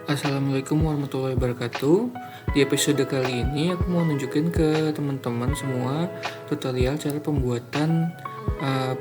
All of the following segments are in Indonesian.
Assalamualaikum warahmatullahi wabarakatuh. Di episode kali ini aku mau nunjukin ke teman-teman semua tutorial cara pembuatan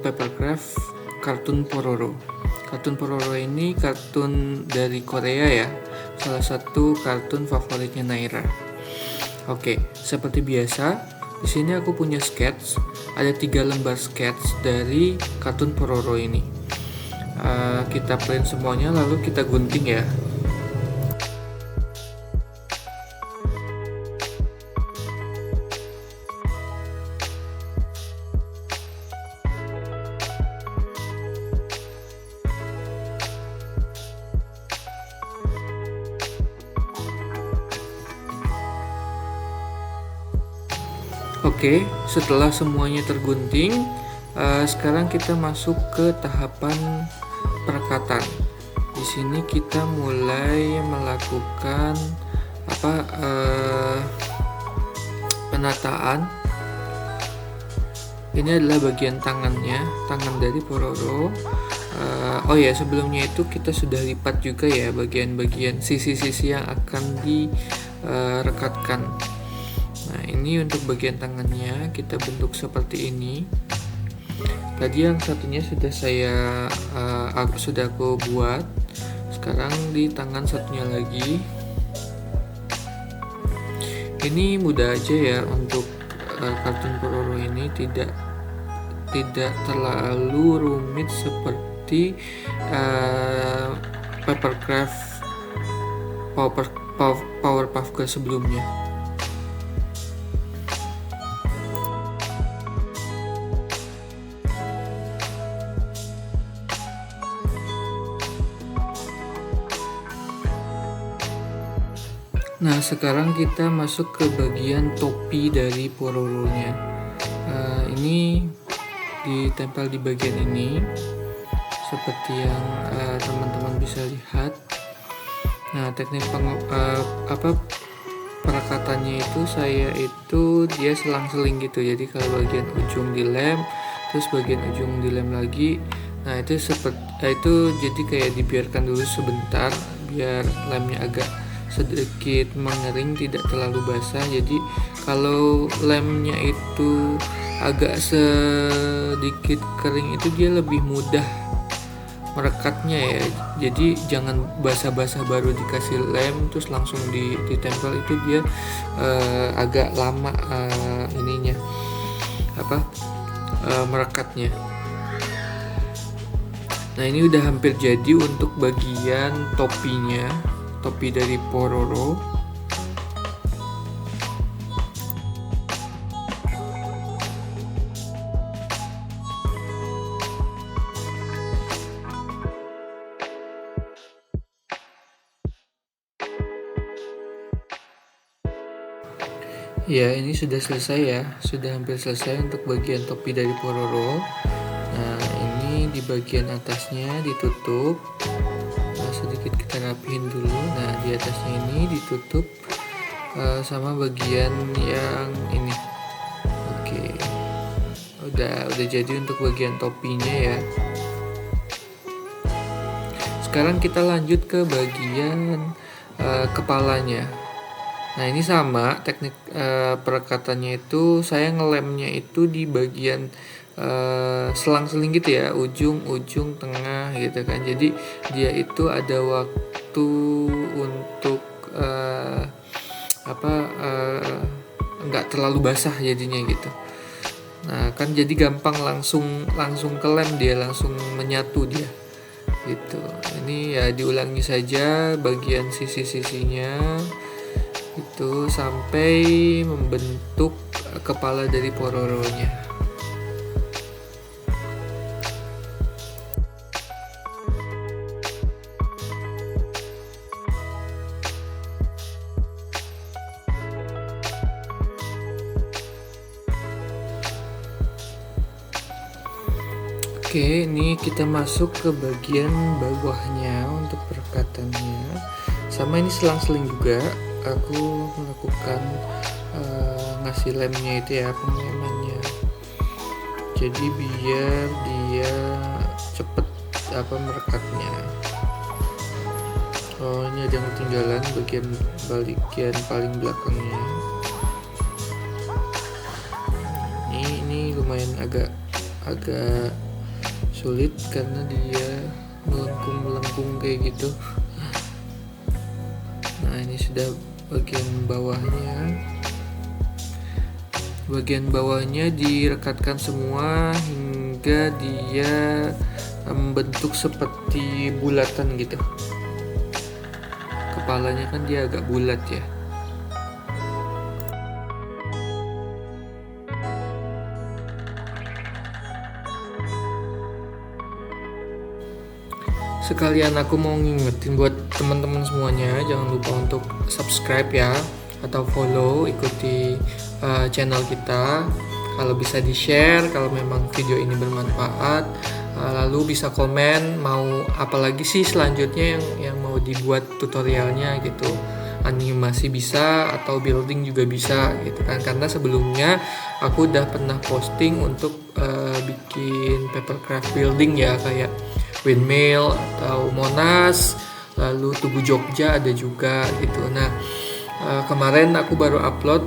papercraft kartun Pororo. Kartun Pororo ini kartun dari Korea ya, salah satu kartun favoritnya Naira. Oke, seperti biasa, di sini aku punya sketch. Ada 3 lembar sketch dari kartun Pororo ini. Kita print semuanya lalu kita gunting ya. Oke, setelah semuanya tergunting, sekarang kita masuk ke tahapan perekatan. Di sini kita mulai melakukan penataan. Ini adalah bagian tangannya, tangan dari Pororo. Oh ya, sebelumnya itu kita sudah lipat juga ya bagian-bagian sisi-sisi yang akan direkatkan. Nah, ini untuk bagian tangannya kita bentuk seperti ini. Tadi yang satunya sudah aku buat. Sekarang di tangan satunya lagi. Ini mudah aja ya untuk kartun Pororo ini, tidak terlalu rumit seperti papercraft Powerpuff Girls sebelumnya. Nah, sekarang kita masuk ke bagian topi dari Pororo-nya. Ini ditempel di bagian ini, seperti yang teman-teman bisa lihat. Nah, teknik perekatannya itu dia selang-seling gitu. Jadi kalau bagian ujung dilem, terus bagian ujung dilem lagi. Nah, itu jadi kayak dibiarkan dulu sebentar biar lemnya agak sedikit mengering, tidak terlalu basah. Jadi kalau lemnya itu agak sedikit kering itu dia lebih mudah merekatnya ya. Jadi jangan basah-basah baru dikasih lem terus langsung ditempel, itu dia agak lama merekatnya. Nah, ini udah hampir jadi untuk bagian topinya, topi dari Pororo. Ya, ini sudah selesai ya, sudah hampir selesai untuk bagian topi dari Pororo. Nah, ini di bagian atasnya ditutup. Sedikit kita rapihin dulu. Nah, di atasnya ini ditutup sama bagian yang ini. Oke, udah jadi untuk bagian topinya ya. Sekarang kita lanjut ke bagian kepalanya. Nah, ini sama teknik perekatannya itu, saya ngelemnya itu di bagian selang-seling gitu ya, ujung tengah gitu kan. Jadi dia itu ada waktu untuk nggak terlalu basah jadinya gitu. Nah, kan jadi gampang langsung ke lem, dia langsung menyatu dia gitu. Ini ya diulangi saja bagian sisi-sisinya itu sampai membentuk kepala dari Pororo-nya. Oke, ini kita masuk ke bagian bawahnya untuk perekatannya. Sama ini selang-seling juga. Aku melakukan ngasih lemnya itu ya, penglemannya. Jadi biar dia cepet merekatnya. Oh, ini ada yang ketinggalan bagian paling belakangnya. Ini lumayan agak sulit karena dia melengkung kayak gitu. Nah, ini sudah bagian bawahnya direkatkan semua hingga dia membentuk seperti bulatan gitu. Kepalanya kan dia agak bulat ya. Sekalian aku mau ngingetin buat teman-teman semuanya, jangan lupa untuk subscribe ya, atau follow, ikuti channel kita. Kalau bisa di-share kalau memang video ini bermanfaat, lalu bisa komen mau apa lagi sih selanjutnya yang mau dibuat tutorialnya gitu. Animasi bisa atau building juga bisa gitu kan, karena sebelumnya aku udah pernah posting untuk bikin papercraft building ya, kayak windmill atau Monas, lalu Tugu Jogja ada juga gitu. Nah, kemarin aku baru upload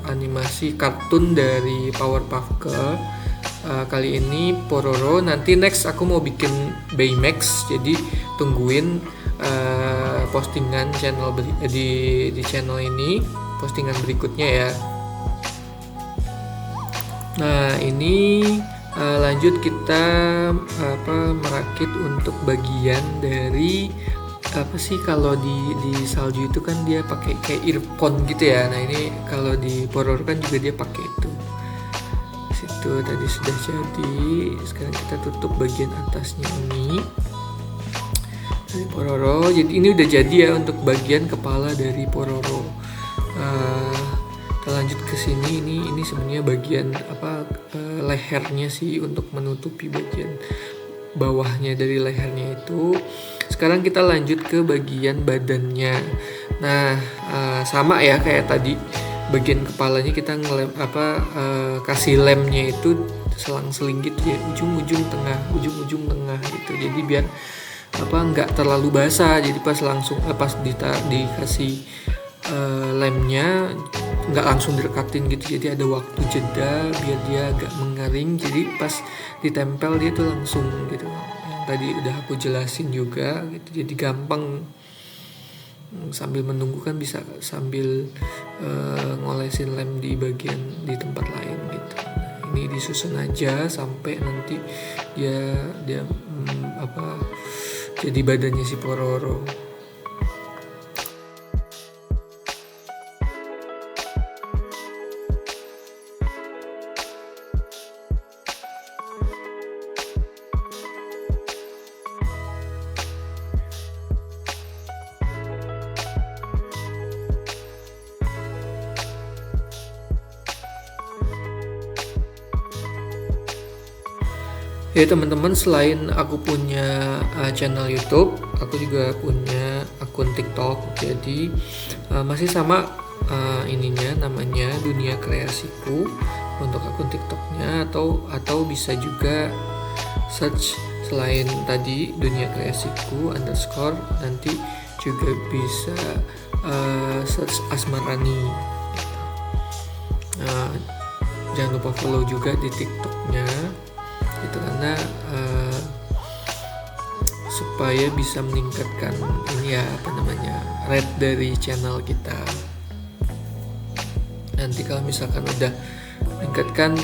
animasi kartun dari Powerpuff Girl. Kali ini Pororo, nanti next aku mau bikin Baymax, jadi tungguin postingan channel di channel ini, postingan berikutnya ya. Nah, ini lanjut kita merakit untuk bagian dari apa sih, kalau di salju itu kan dia pakai kayak earphone gitu ya. Nah, ini kalau di Pororo kan juga dia pakai itu. Situ tadi sudah jadi. Sekarang kita tutup bagian atasnya ini dari Pororo. Jadi ini udah jadi ya untuk bagian kepala dari Pororo. Kita lanjut ke sini. Ini sebenarnya bagian lehernya sih, untuk menutupi bagian bawahnya dari lehernya itu. Sekarang kita lanjut ke bagian badannya. Nah, sama ya kayak tadi, bagian kepalanya kita kasih lemnya itu selang-seling gitu ya, ujung-ujung tengah gitu. Jadi biar nggak terlalu basah. Jadi pas dikasih lemnya nggak langsung direkatin gitu, jadi ada waktu jeda biar dia agak mengering. Jadi pas ditempel dia tuh langsung gitu. Yang tadi udah aku jelasin juga gitu, jadi gampang. Sambil menunggu kan bisa sambil ngolesin lem di tempat lain gitu. Nah, ini disusun aja sampai nanti dia jadi badannya si Pororo. Ya teman-teman, selain aku punya channel YouTube, aku juga punya akun TikTok. Jadi masih sama ininya, namanya Dunia Kreasiku untuk akun TikToknya, atau bisa juga search selain tadi Dunia Kreasiku _ nanti juga bisa search Asmarani. Jangan lupa follow juga di TikToknya. Itu karena supaya bisa meningkatkan rate dari channel kita. Nanti kalau misalkan udah meningkatkan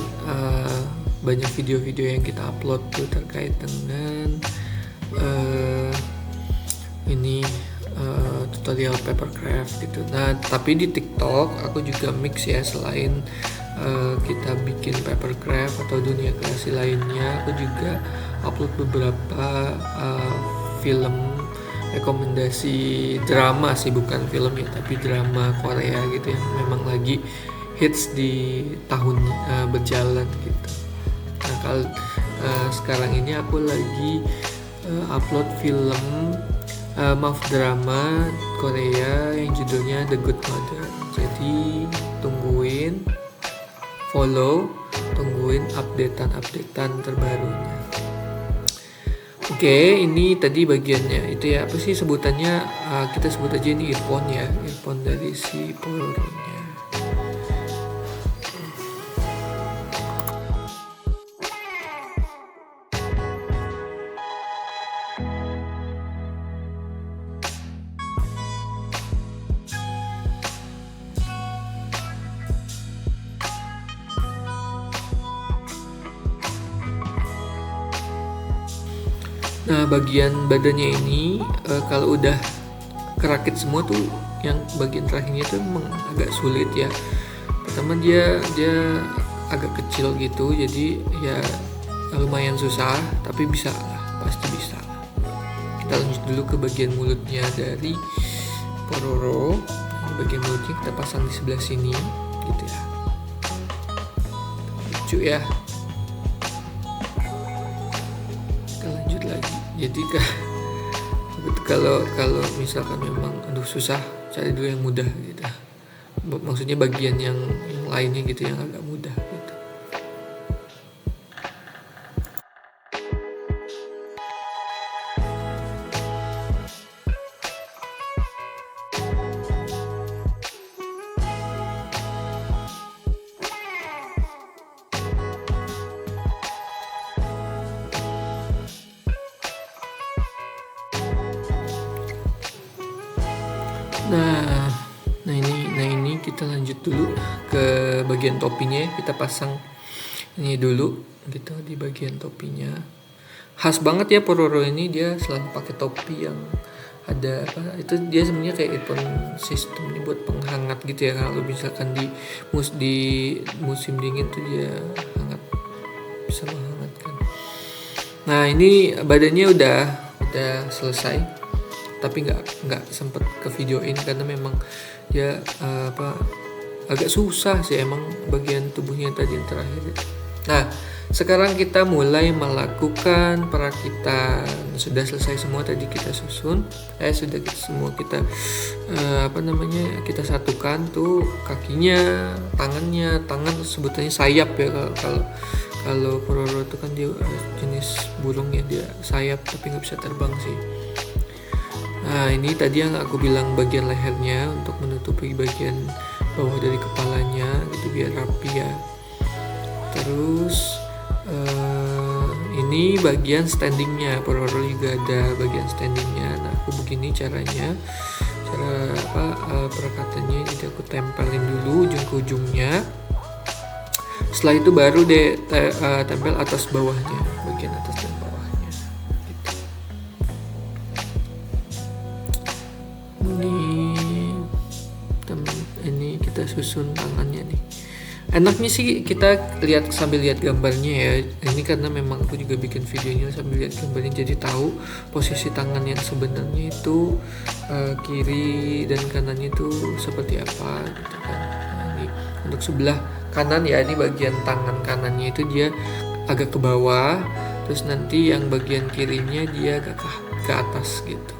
banyak video-video yang kita upload tuh terkait dengan tutorial papercraft gitu. Nah, tapi di TikTok aku juga mix ya, selain kita bikin papercraft atau dunia kreasi lainnya, aku juga upload beberapa film rekomendasi drama sih, bukan film ya, tapi drama Korea gitu yang memang lagi hits di tahun berjalan gitu. Nah, kalau sekarang ini aku lagi upload film drama Korea yang judulnya The Good Mother. Jadi tungguin, follow, tungguin updatean terbarunya. Oke, ini tadi bagiannya itu ya, apa sih sebutannya, kita sebut aja ini earphone ya, earphone dari si Pororo-nya. Nah, bagian badannya ini kalau udah kerakit semua tuh, yang bagian terakhirnya tuh memang agak sulit ya. Pertama dia agak kecil gitu, jadi ya lumayan susah, tapi bisa lah, pasti bisa. Kita lanjut dulu ke bagian mulutnya dari Pororo. Bagian mulutnya kita pasang di sebelah sini, gitu ya. Lucu ya. Lagi, jadi kalau misalkan memang aduh susah, cari dulu yang mudah gitu, maksudnya bagian yang lainnya gitu, yang agak mudah gitu. Nah ini kita lanjut dulu ke bagian topinya. Kita pasang ini dulu gitu di bagian topinya. Khas banget ya Pororo ini, dia selalu pakai topi yang ada apa itu, dia sebenarnya kayak earphone system ini buat penghangat gitu ya. Kalau misalkan di musim dingin tuh dia hangat, bisa menghangatkan. Nah ini badannya udah selesai, tapi nggak sempet ke videoin karena memang ya agak susah sih emang bagian tubuhnya tadi yang terakhir. Nah sekarang kita mulai melakukan perakitan. Sudah selesai semua tadi kita susun, sudah semua kita kita satukan tuh kakinya, tangan sebutannya sayap ya. Kalau Pororo itu kan dia jenis burung ya, dia sayap tapi nggak bisa terbang sih. Nah ini tadi yang aku bilang bagian lehernya untuk menutupi bagian bawah dari kepalanya gitu biar rapi ya. Terus ini bagian standingnya, Pororo juga ada bagian standingnya. Nah aku begini caranya, perakatannya. Jadi aku tempelin dulu ujung ke ujungnya. Setelah itu baru deh tempel atas bawahnya, bagian atas dan bawahnya gitu. Ini kita susun tangannya nih. Enaknya sih kita sambil lihat gambarnya ya. Ini karena memang aku juga bikin videonya sambil lihat gambarnya, jadi tahu posisi tangan yang sebenarnya itu kiri dan kanannya itu seperti apa gitu kan. Nah, ini untuk sebelah kanan ya, ini bagian tangan kanannya itu dia agak ke bawah, terus nanti yang bagian kirinya dia agak ke atas gitu.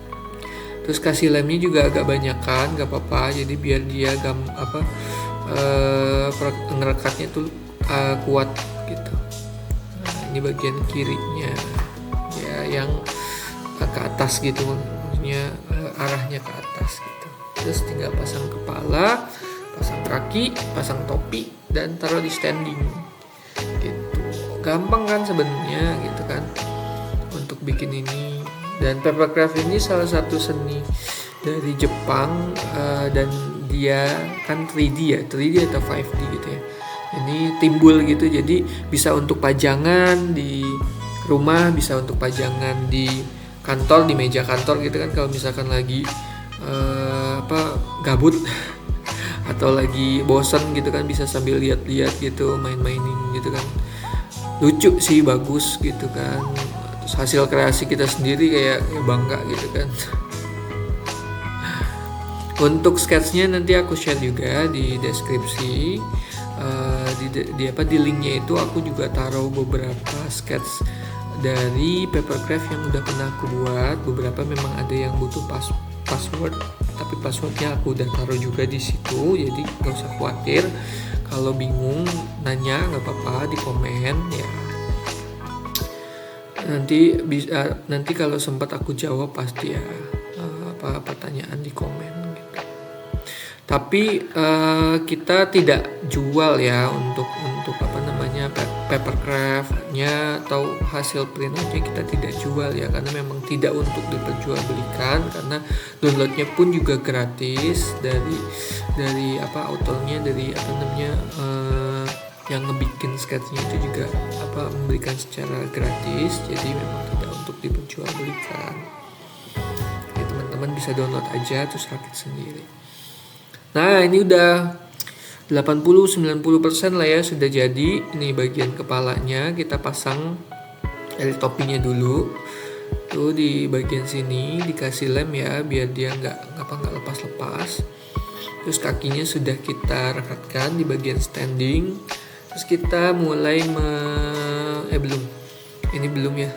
Terus kasih lemnya juga agak banyakan, gak apa-apa, jadi biar dia ngerekatnya tuh kuat gitu. Nah, ini bagian kirinya ya yang ke atas gitu, maksudnya arahnya ke atas gitu. Terus tinggal pasang kepala, pasang kaki, pasang topi, dan taruh di standing gitu. Gampang kan sebenarnya gitu kan untuk bikin ini. Dan papercraft ini salah satu seni dari Jepang, dan dia kan 3D ya, 3D atau 5D gitu ya. Ini timbul gitu, jadi bisa untuk pajangan di rumah, bisa untuk pajangan di kantor, di meja kantor gitu kan. Kalau misalkan lagi gabut atau lagi bosan gitu kan, bisa sambil lihat-lihat gitu, main-mainin gitu kan. Lucu sih, bagus gitu kan. Terus hasil kreasi kita sendiri kayak bangga gitu kan. Untuk sketsnya nanti aku share juga di deskripsi. Di linknya itu aku juga taruh beberapa skets dari papercraft yang udah pernah aku buat. Beberapa memang ada yang butuh password, tapi passwordnya aku udah taruh juga di situ. Jadi gak usah khawatir, kalau bingung nanya nggak apa-apa di komen ya. Nanti kalau sempat aku jawab pasti ya apa pertanyaan di komen gitu. Tapi kita tidak jual ya untuk apa namanya paper craft-nya atau hasil print-nya kita tidak jual ya, karena memang tidak untuk diperjualbelikan, karena downloadnya pun juga gratis dari autornya, dari apa namanya yang ngebikin sketsnya itu juga memberikan secara gratis, jadi memang tidak untuk diperjualbelikan. Ya, teman-teman bisa download aja terus rakit sendiri. Nah, ini udah 80-90% lah ya, sudah jadi. Ini bagian kepalanya kita pasang dari topinya dulu. Tuh di bagian sini dikasih lem ya, biar dia nggak lepas-lepas. Terus kakinya sudah kita rekatkan di bagian standing. Terus kita mulai ini belum ya.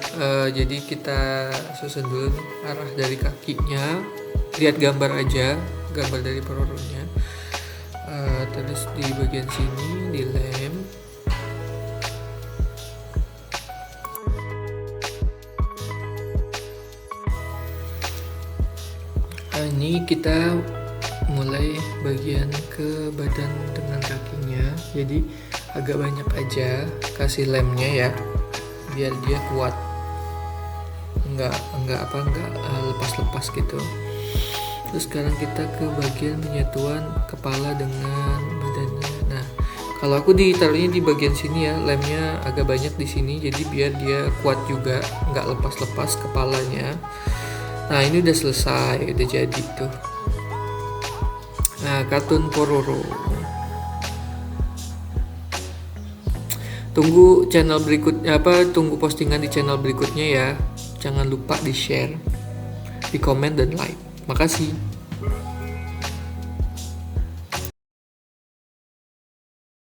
Jadi kita susun dulu arah dari kakinya. Lihat gambar aja, gambar dari peroronya. Terus di bagian sini dilem. Ini kita mulai bagian ke badan dengan kakinya, jadi agak banyak aja kasih lemnya ya, biar dia kuat, nggak lepas-lepas gitu. Terus sekarang kita ke bagian penyatuan kepala dengan badannya. Nah, kalau aku ditaruhnya di bagian sini ya, lemnya agak banyak di sini, jadi biar dia kuat juga, nggak lepas-lepas kepalanya. Nah, ini udah selesai, udah jadi tuh. Nah, kartun Pororo. Tunggu channel berikutnya tunggu postingan di channel berikutnya ya. Jangan lupa di-share, di komen dan like. Makasih.